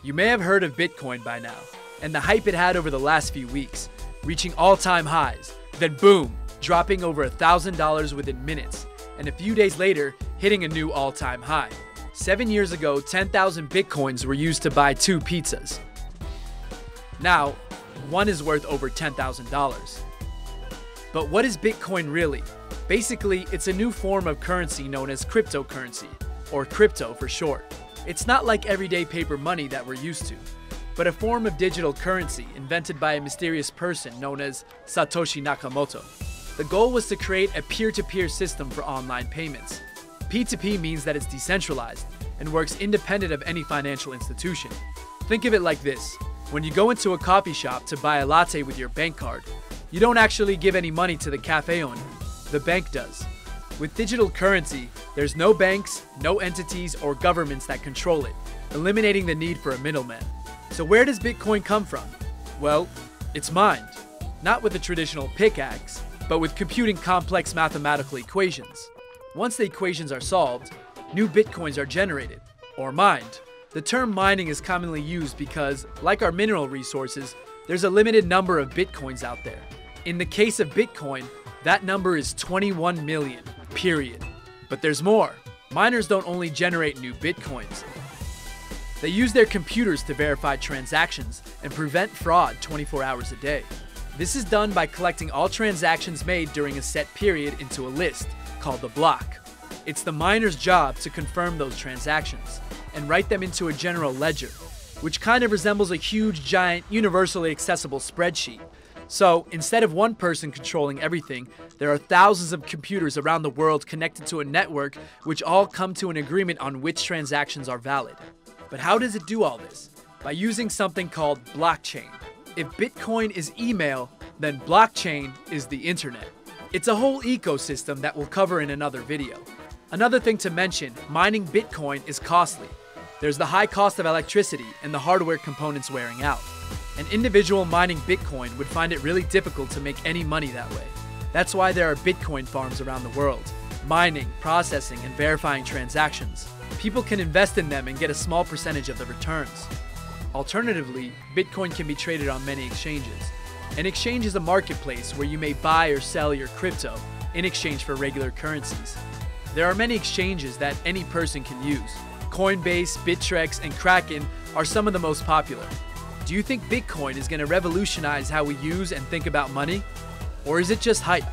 You may have heard of Bitcoin by now, and the hype it had over the last few weeks, reaching all-time highs, then boom, dropping over $1,000 within minutes, and a few days later, hitting a new all-time high. 7 years ago, 10,000 Bitcoins were used to buy 2 pizzas. Now, one is worth over $10,000. But what is Bitcoin really? Basically, it's a new form of currency known as cryptocurrency, or crypto for short. It's not like everyday paper money that we're used to, but a form of digital currency invented by a mysterious person known as Satoshi Nakamoto. The goal was to create a peer-to-peer system for online payments. P2P means that it's decentralized and works independent of any financial institution. Think of it like this. When you go into a coffee shop to buy a latte with your bank card, you don't actually give any money to the cafe owner. The bank does. With digital currency, there's no banks, no entities, or governments that control it, eliminating the need for a middleman. So where does Bitcoin come from? Well, it's mined. Not with the traditional pickaxe, but with computing complex mathematical equations. Once the equations are solved, new Bitcoins are generated, or mined. The term mining is commonly used because, like our mineral resources, there's a limited number of Bitcoins out there. In the case of Bitcoin, that number is 21 million, period. But there's more. Miners don't only generate new Bitcoins. They use their computers to verify transactions and prevent fraud 24 hours a day. This is done by collecting all transactions made during a set period into a list, called the block. It's the miner's job to confirm those transactions and write them into a general ledger, which kind of resembles a huge, giant, universally accessible spreadsheet. So, instead of one person controlling everything, there are thousands of computers around the world connected to a network which all come to an agreement on which transactions are valid. But how does it do all this? By using something called blockchain. If Bitcoin is email, then blockchain is the internet. It's a whole ecosystem that we'll cover in another video. Another thing to mention, mining Bitcoin is costly. There's the high cost of electricity and the hardware components wearing out. An individual mining Bitcoin would find it really difficult to make any money that way. That's why there are Bitcoin farms around the world, mining, processing, and verifying transactions. People can invest in them and get a small percentage of the returns. Alternatively, Bitcoin can be traded on many exchanges. An exchange is a marketplace where you may buy or sell your crypto in exchange for regular currencies. There are many exchanges that any person can use. Coinbase, Bittrex, and Kraken are some of the most popular. Do you think Bitcoin is going to revolutionize how we use and think about money? Or is it just hype?